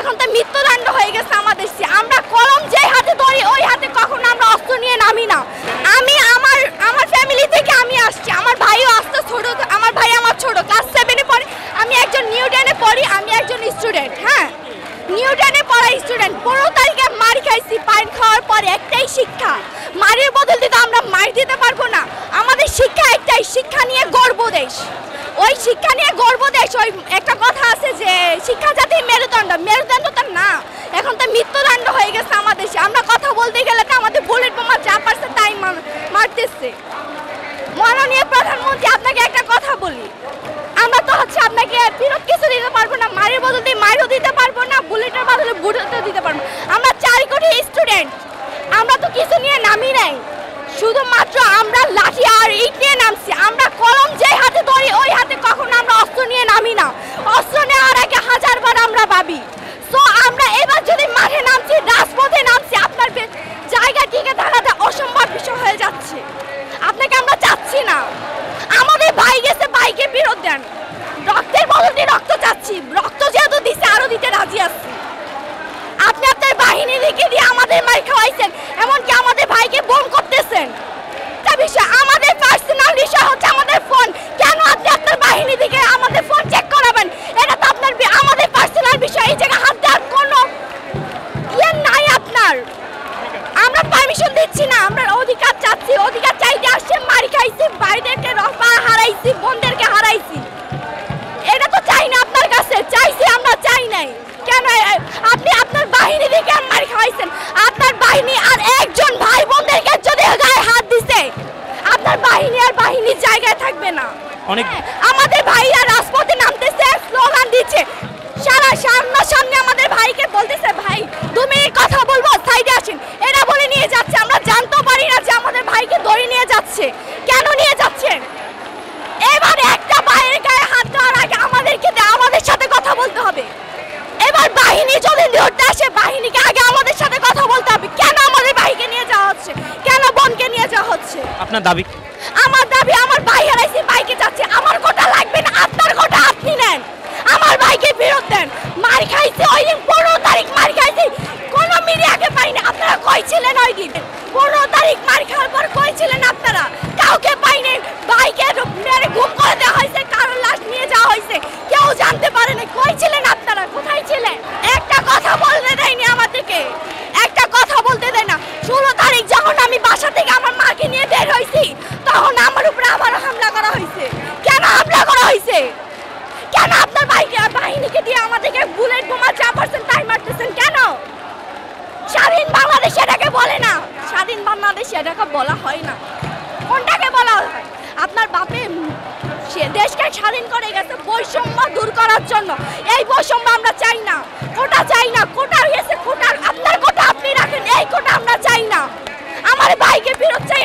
এখন তো মৃত্যুদণ্ড হয়ে গেছে আমাদের। আমরা কলম যে হাতে ধরি ওই হাতে কখনো আমরা অস্ত্র নিয়ে নামি না। আমি আমার ফ্যামিলি থেকে আমি আসছি, আমার ভাইও আসতে ছোট, আমার ভাই আমার ছোট, ক্লাস 7-এ পড়ে, আমি একজন নিউটনে পড়ি, আমি একজন স্টুডেন্ট। হ্যাঁ, নিউটনে পড়া স্টুডেন্ট। 15 তারিখে মার খাইছি, পাইন খাওয়ার পরে একটাই শিক্ষা, মারির বদলে তো আমরা মার দিতে পারবো না। আমাদের শিক্ষা একটাই, শিক্ষা নিয়ে গর্ব দেশ, ওই শিক্ষা নিয়ে গর্ব দেশ। ওই একটা কথা আছে যে শিক্ষা জাতির মেরুদণ্ড, মেরুদণ্ড তো না, এখন তো মৃত্যুদণ্ড হয়ে গেছে আমাদের। আমরা কথা বলতে গেলে তো আমাদের বুলেট বোমা যা পারছে তাই মারতেছে। মাননীয় প্রধানমন্ত্রী, আপনাকে একটা কথা বলি, আমরা তো আপনাকে ফেরত কিছু দিতে পারবো না, মারের বদলে মারও দিতে পারবো না, বুলেটের বদলে বুলেটও দিতে পারবো। আমরা 4 কোটি স্টুডেন্ট, আমরা তো কিছু নিয়ে নামি নাই, শুধুমাত্র আমরা লাঠি আর ইট নিয়ে নামছি। আমরা কলম যে হাতে ধরি ওই হাতে কখনো আমরা অস্ত্র নিয়ে নামি না। অস্ত্র নেওয়ার আগে 1000 বার আমরা ভাবি। সো আমরা এবার যদি মাঠে নামছি, রাজপথে নামছি, আপনার জায়গা টিকে থাকাটা অসম্ভব বিষয় হয়ে যাচ্ছে। আপনাকে আমরা চাচ্ছি না। আমাদের ভাই গেছে, ভাইকে ফেরত দেন। রক্তের বদলে রক্ত চাচ্ছি, রক্ত যেহেতু দিচ্ছে আরো দিতে রাজি আছি। আপনি আপনার বাহিনী লিখে দিয়ে আমাদের মার খাওয়াইছেন, এমনকি আমাদের ভাইকে বোম করতেছেন। একটা বিষয়, আমাদের পার্সোনাল বিষয় হচ্ছে আমাদের ফোন। কেন আপনি আপনার বাহিনী দিকে আমাদের ফোন চেক করাবেন? এটা তো আপনার আমাদের পার্সোনাল বিষয়, এই জায়গায় হাত দেওয়ার কোনো ইয়ে নাই আপনার। আমরা পারমিশন দিচ্ছি না, আমরা অধিকার চাচ্ছি, অধিকার চাইতে আসছে, মারি খাইছি, ভাইদেরকে হারাইছি, বোনদেরকে হারাইছি। এটা তো চাই না আপনার কাছে, চাইছি আমরা, চাই নাই। কেন আপনি আপনার বাহিনী দিকে মার খাওয়াইছেন? আপনার বাহিনী আর একজন ভাই বোনদেরকে যদি গায়ে হাত দিছে, আপনার বাহিনী আর বাহিনীর জায়গায় থাকবে না। অনেক আমাদের ভাইরা রাজপথে নামতেছে, স্লোগান দিচ্ছে, সামনে আমাদের ভাইকে বলতেছে, ভাই 2 মিনিট কথা বলবো, সাইডে আসেন, এরা বলে নিয়ে যাচ্ছে। আমরা জানতে পারি না যে আমাদের ভাইকে ধরে নিয়ে যাচ্ছে, কেন নিয়ে যাচ্ছেন? এবার একটা ভাইয়ের গায়ে হাত দেওয়ার আগে আমাদের সাথে কথা বলতে হবে। এবার বাহিনী যদি ধরতে আসে, বাহিনীকে আগে আমাদের সাথে কথা বলতে হবে। কেন আমাদের ভাইকে নিয়ে যাওয়া হচ্ছে, কেন বোনকে নিয়ে যাওয়া হচ্ছে? আপনার দাবি? আমার দাবি, আমার ভাই হারাইছি, ভাইকে যাচ্ছে, আমার কোটা লাগবে না, আপনার কোটা আপনি নেন, আমার ভাইকে ফেরত দেন। মার খাইছে ওই দিন, 15 তারিখ মার খাইছে, কোন মিডিয়াকে পাইনি। আপনারা কই ছিলেন ওই দিন? 15 তারিখ মার খাওয়ার পর কই ছিলেন আপনারা? কাউকে পাইনি। ভাইকে মেরে গুম করে দেওয়া হয়েছে, কারোর লাশ নিয়ে যাওয়া হয়েছে, কেউ জানতে পারে না। কই ছিলেন আপনারা? কোথায় ছিলেন? একটা কথা বলতে দেয়নি আমাদেরকে, একটা কথা বলতে দেয় না। 16 তারিখ যখন আমি বাসা থেকে আমার মাকে নিয়ে বের হয়েছি, তখন আমার উপরে আবারও হামলা করা হয়েছে। কেন হামলা করা হয়েছে? কেন আপনার বাহিনীকে দিয়ে আমাদেরকে বুলেট বোমা যা পারছেন তাই মারতেছেন? কেন? স্বাধীন বাংলাদেশ এটাকে বলে না, স্বাধীন বাংলাদেশ এটাকে বলা হয় না। কোনটাকে বলা হয়? আপনার বাপে সে দেশকে স্বাধীন করে গেছে বৈষম্য দূর করার জন্য। এই বৈষম্য আমরা চাই না, কোটা চাই না। কোটা হয়েছে, কোটা আপনার কোটা আপনি রাখেন, এই কোটা আমরা চাই না। আমার ভাইকে ফেরত চাই।